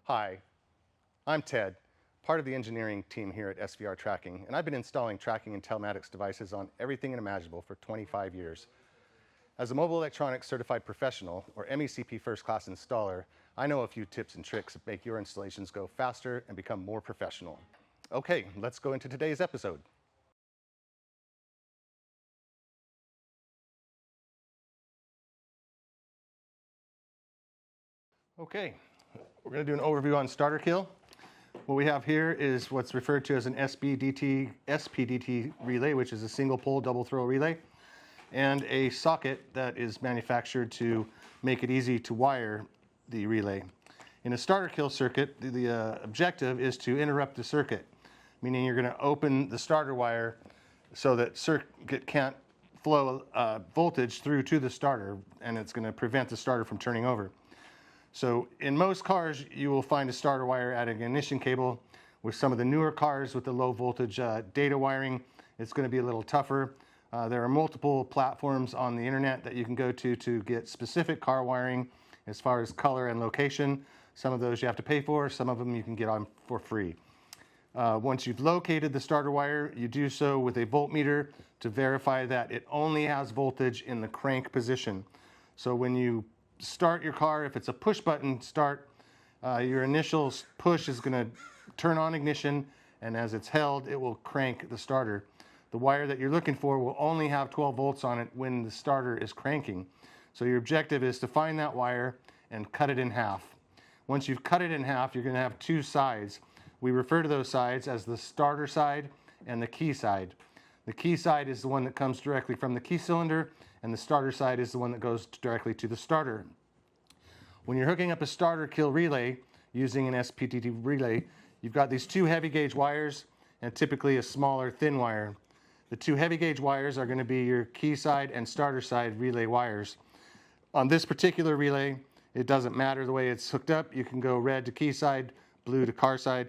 Hi, I'm Ted, part of the engineering team here at SVR Tracking, and I've been installing tracking and telematics devices on everything imaginable for 25 years. As a mobile electronics certified professional, or MECP first class installer, I know a few tips and tricks that make your installations go faster and become more professional. Okay, let's go into today's episode. Okay, we're going to do an overview on starter kill. What we have here is what's referred to as an SPDT relay, which is a single pole double throw relay, and a socket that is manufactured to make it easy to wire the relay. In a starter kill circuit, the objective is to interrupt the circuit, meaning you're going to open the starter wire so that circuit can't flow voltage through to the starter, and it's going to prevent the starter from turning over. So in most cars, you will find a starter wire at an ignition cable. With some of the newer cars with the low voltage data wiring, it's going to be a little tougher. There are multiple platforms on the internet that you can go to get specific car wiring as far as color and location. Some of those you have to pay for, some of them you can get on for free. Once you've located the starter wire, you do so with a voltmeter to verify that it only has voltage in the crank position. So when you start your car, if it's a push button start, your initial push is going to turn on ignition, and as it's held, it will crank the starter. The wire that you're looking for will only have 12 volts on it when the starter is cranking. So your objective is to find that wire and cut it in half. Once you've cut it in half, you're going to have two sides. We refer to those sides as the starter side and the key side. The key side is the one that comes directly from the key cylinder, and the starter side is the one that goes directly to the starter. When you're hooking up a starter kill relay using an SPDT relay, you've got these two heavy gauge wires and typically a smaller thin wire. The two heavy gauge wires are going to be your key side and starter side relay wires. On this particular relay, it doesn't matter the way it's hooked up. You can go red to key side, blue to car side.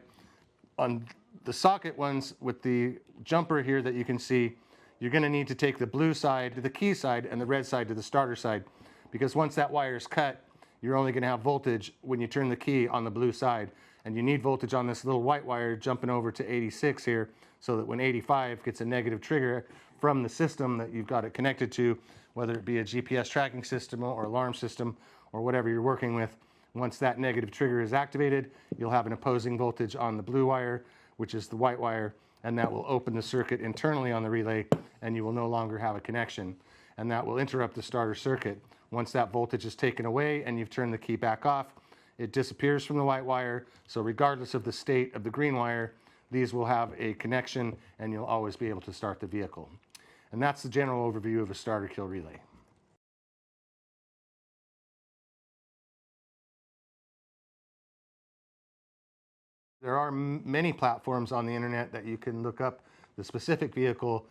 On the socket ones with the jumper here that you can see, you're going to need to take the blue side to the key side and the red side to the starter side, because once that wire is cut, you're only going to have voltage when you turn the key on the blue side, and you need voltage on this little white wire jumping over to 86 here, so that when 85 gets a negative trigger from the system that you've got it connected to, whether it be a GPS tracking system or alarm system or whatever you're working with, once that negative trigger is activated, you'll have an opposing voltage on the blue wire, which is the white wire, and that will open the circuit internally on the relay, and you will no longer have a connection, and that will interrupt the starter circuit. Once that voltage is taken away and you've turned the key back off, it disappears from the white wire, so regardless of the state of the green wire, these will have a connection and you'll always be able to start the vehicle. And that's the general overview of a starter kill relay. There are many platforms on the internet that you can look up the specific vehicle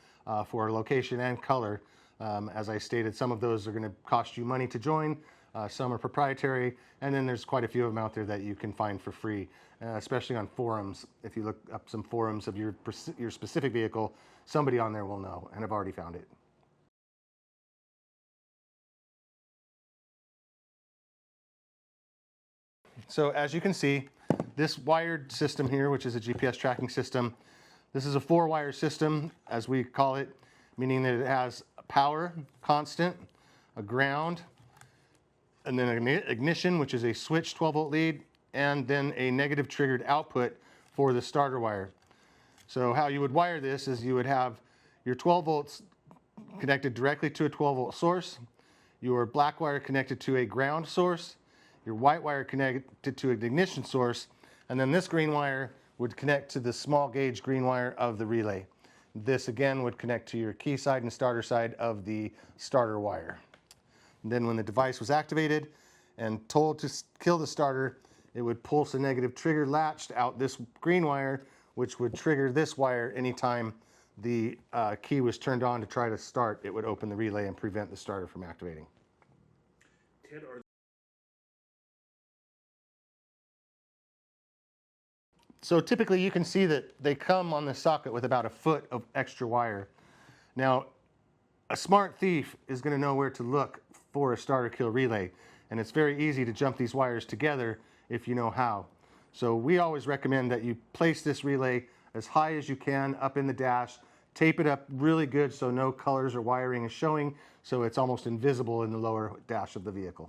for location and color. As I stated, some of those are going to cost you money to join, some are proprietary, and then there's quite a few of them out there that you can find for free, especially on forums. If you look up some forums of your specific vehicle, somebody on there will know and have already found it. So as you can see, this wired system here, which is a GPS tracking system, this is a 4-wire system, as we call it, meaning that it has power, constant, a ground, and then an ignition, which is a switch 12-volt lead, and then a negative triggered output for the starter wire. So how you would wire this is you would have your 12 volts connected directly to a 12-volt source, your black wire connected to a ground source, your white wire connected to an ignition source, and then this green wire would connect to the small gauge green wire of the relay. This again would connect to your key side and starter side of the starter wire. And then when the device was activated and told to kill the starter, it would pulse a negative trigger latched out this green wire, which would trigger this wire anytime the key was turned on to try to start. It would open the relay and prevent the starter from activating. Ted, So typically you can see that they come on the socket with about a foot of extra wire. Now, a smart thief is going to know where to look for a starter kill relay, and it's very easy to jump these wires together if you know how. So we always recommend that you place this relay as high as you can up in the dash, tape it up really good so no colors or wiring is showing, so it's almost invisible in the lower dash of the vehicle.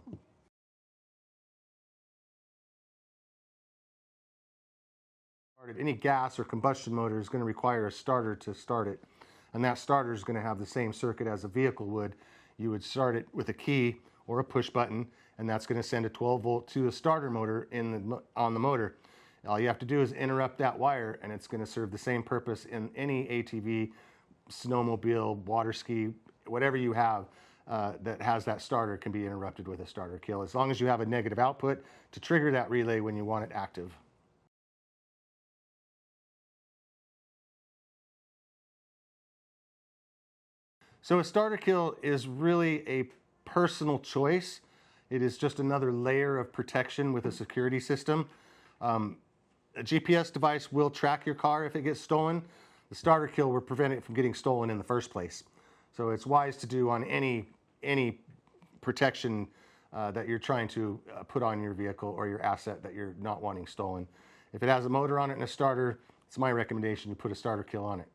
Any gas or combustion motor is going to require a starter to start it, and that starter is going to have the same circuit as a vehicle would. You would start it with a key or a push button, and that's going to send a 12 volt to a starter motor on the motor. All you have to do is interrupt that wire, and it's going to serve the same purpose in any ATV, snowmobile, water ski, whatever you have that has that starter can be interrupted with a starter kill, as long as you have a negative output to trigger that relay when you want it active. So a starter kill is really a personal choice. It is just another layer of protection with a security system. A GPS device will track your car if it gets stolen. The starter kill will prevent it from getting stolen in the first place. So it's wise to do on any protection that you're trying to put on your vehicle or your asset that you're not wanting stolen. If it has a motor on it and a starter, it's my recommendation you put a starter kill on it.